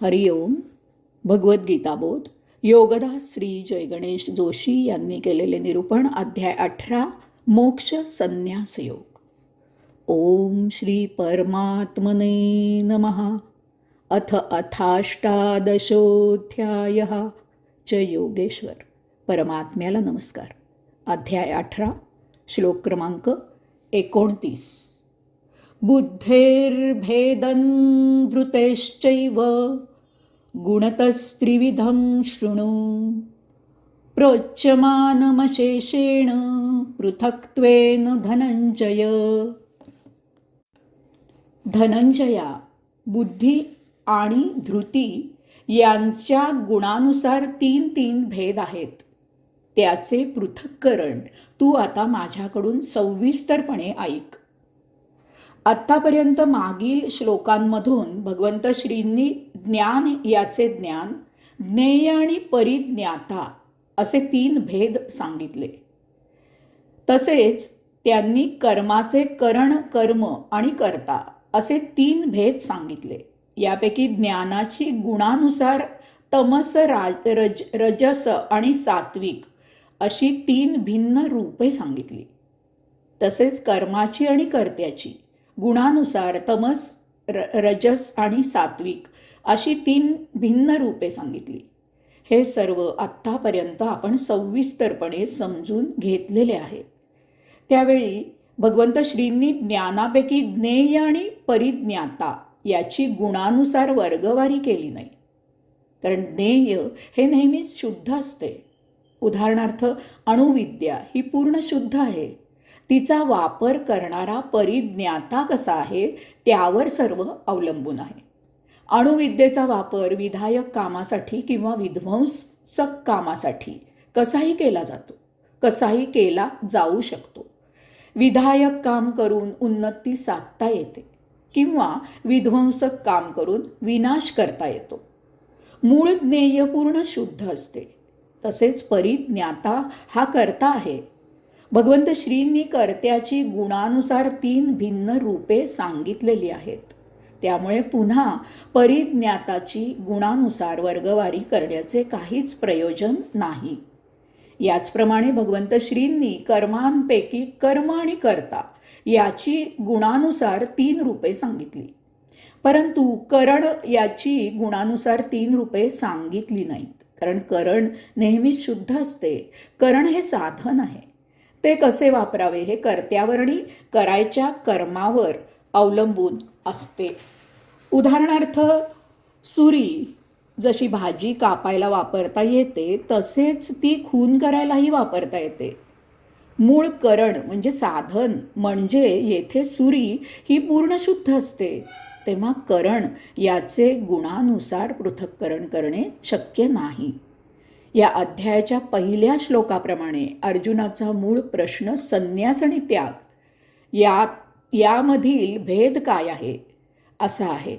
हरिओम. भगवद्गीताबोध योगदास श्री जय गणेश जोशी यांनी केलेले निरूपण. अध्याय 18 मोक्ष संन्यास योग. ओम श्री परमात्मने नमः. अथ अथाष्टादशोऽध्यायः. च योगेश्वर. परमात्म्याला नमस्कार. अध्याय 18 श्लोक क्रमांक 29. बुद्धेर्भेदं धृतेश्चैव गुणतस्त्रिविधं शृणु प्रोच्यमानमशेषेण पृथक्त्वेन धनंजय. धनंजया, बुद्धी आणि धृती यांच्या गुणानुसार तीन तीन भेद आहेत. त्याचे पृथक्करण तू आता माझ्याकडून सविस्तरपणे ऐक. आत्तापर्यंत मागील श्लोकांमधून भगवंत श्रींनी ज्ञान याचे ज्ञान, ज्ञेय आणि परिज्ञाता असे तीन भेद सांगितले. तसेच त्यांनी कर्माचे करण, कर्म आणि कर्ता असे तीन भेद सांगितले. यापैकी ज्ञानाची गुणानुसार तमस, रजस आणि सात्विक अशी तीन भिन्न रूपे सांगितली. तसेच कर्माची आणि कर्त्याची गुणानुसार तमस, रजस आणि सात्विक अशी तीन भिन्न रूपे सांगितली. हे सर्व आत्तापर्यंत आपण सविस्तरपणे समजून घेतलेले आहे. त्यावेळी भगवंत श्रींनी ज्ञानापैकी ज्ञेय आणि परिज्ञाता याची गुणानुसार वर्गवारी केली नाही. कारण ज्ञेय हे नेहमीच शुद्ध असते. उदाहरणार्थ अणुविद्या ही पूर्ण शुद्ध आहे. तिचा वापर करणारा परिज्ञाता कसा आहे त्यावर सर्व अवलंबून आहे. अणुविद्येचा वापर विधायक कामासाठी किंवा विध्वंसक कामासाठी कसाही केला जातो, कसाही केला जाऊ शकतो. विधायक काम करून उन्नती साधता येते किंवा विध्वंसक काम करून विनाश करता येतो. मूळ ज्ञेय पूर्ण शुद्ध असते. तसेच परिज्ञाता हा कर्ता आहे. भगवंत श्रींनी कर्त्याची गुणानुसार तीन भिन्न रूपे सांगितलेली आहेत. त्यामुळे पुन्हा परिज्ञाताची गुणानुसार वर्गवारी करण्याचे काहीच प्रयोजन नाही. याचप्रमाणे भगवंत श्रींनी कर्मांपैकी कर्म आणि कर्ता याची गुणानुसार तीन रूपे सांगितली. परंतु करण याची गुणानुसार तीन रूपे सांगितली नाहीत. कारण करण नेहमीच शुद्ध असते. करण हे साधन आहे. ते कसे वापरावे हे कर्त्यावर आणि करायच्या कर्मावर अवलंबून असते. उदाहरणार्थ सुरी जशी भाजी कापायला वापरता येते तसेच ती खून करायलाही वापरता येते. मूळ करण म्हणजे साधन म्हणजे येथे सुरी ही पूर्ण शुद्ध असते. तेव्हा करण याचे गुणानुसार पृथक्करण करणे शक्य नाही. या अध्यायाच्या पहिल्या श्लोकाप्रमाणे अर्जुनाचा मूळ प्रश्न संन्यास आणि त्याग यामधील भेद काय आहे असा आहे.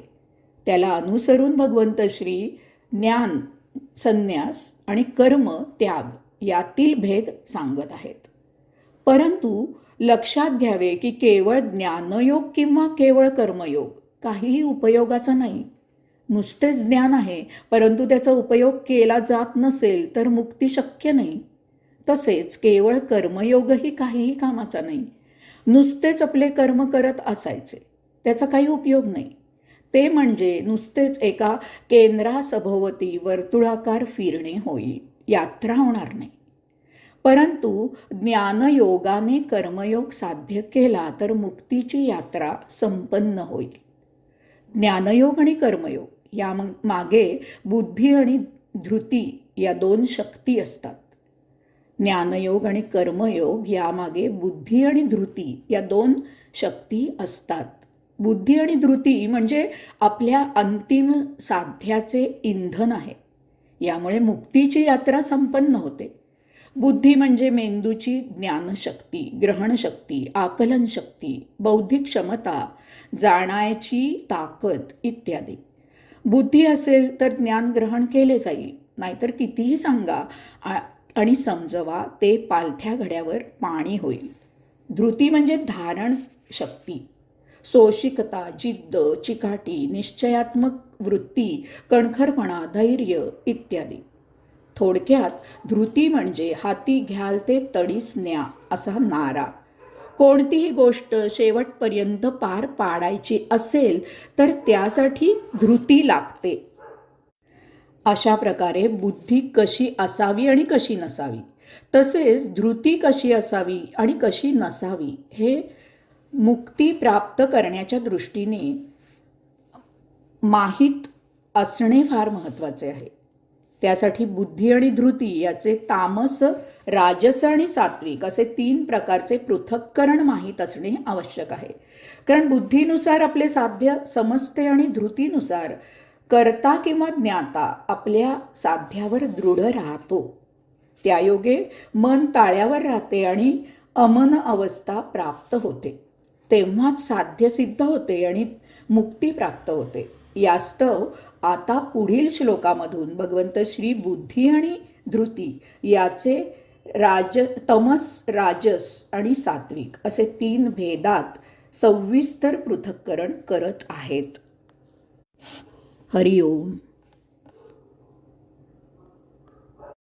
त्याला अनुसरून भगवंत श्री ज्ञान, संन्यास आणि कर्म, त्याग यातील भेद सांगत आहेत. परंतु लक्षात घ्यावे की केवळ ज्ञानयोग किंवा केवळ कर्मयोग काहीही उपयोगाचा नाही. नुसतेच ज्ञान आहे परंतु त्याचा उपयोग केला जात नसेल तर मुक्ती शक्य नाही. तसेच केवळ कर्मयोगही काहीही कामाचा नाही. नुसतेच आपले कर्म करत असायचे त्याचा काही उपयोग नाही. ते म्हणजे नुसतेच एका केंद्रासभोवती वर्तुळाकार फिरणे होईल, यात्रा होणार नाही. परंतु ज्ञानयोगाने कर्मयोग साध्य केला तर मुक्तीची यात्रा संपन्न होईल. ज्ञानयोग आणि कर्मयोग या मागे बुद्धी आणि धृती या दोन शक्ती असतात. ज्ञानयोग आणि कर्मयोग यामागे बुद्धी आणि धृती या दोन शक्ती असतात. बुद्धी आणि धृती म्हणजे आपल्या अंतिम साध्याचे इंधन आहे. यामुळे मुक्तीची यात्रा संपन्न होते. बुद्धी म्हणजे मेंदूची ज्ञानशक्ती, ग्रहणशक्ती, आकलनशक्ती, बौद्धिक क्षमता, जाण्याची ताकद इत्यादी. बुद्धी असेल तर ज्ञान ग्रहण केले जाईल, नाहीतर कितीही सांगा आणि समजवा ते पालथ्या घड्यावर पाणी होईल. धृती म्हणजे धारण शक्ती, सोशिकता, जिद्द, चिकाटी, निश्चयात्मक वृत्ती, कणखरपणा, धैर्य इत्यादी. थोडक्यात धृती म्हणजे हाती घ्याल ते तडीस न्या असा नारा. कोणतीही गोष्ट शेवटपर्यंत पार पाडायची असेल तर त्यासाठी धृती लागते. अशा प्रकारे बुद्धी कशी असावी आणि कशी नसावी, तसेच धृती कशी असावी आणि कशी नसावी हे मुक्ती प्राप्त करण्याच्या दृष्टीने माहीत असणे फार महत्त्वाचे आहे. त्यासाठी बुद्धी आणि धृती याचे तामस, राजस आणि सात्विक असे 3 प्रकारचे पृथक्करण माहीत असणे आवश्यक आहे. कारण बुद्धीनुसार आपले साध्य समजते आणि धृतीनुसार कर्ता किंवा ज्ञाता आपल्या साध्यावर दृढ राहतो. त्यायोगे मन ताळ्यावर राहते आणि अमन अवस्था प्राप्त होते. तेव्हाच साध्य सिद्ध होते आणि मुक्ती प्राप्त होते. यास्तव आता पुढील श्लोकामधून भगवंत श्री बुद्धी आणि धृती याचे तमस, राजस आणि सात्विक असे 3 भेदात सविस्तर पृथक्करण करत आहेत. हरिओम.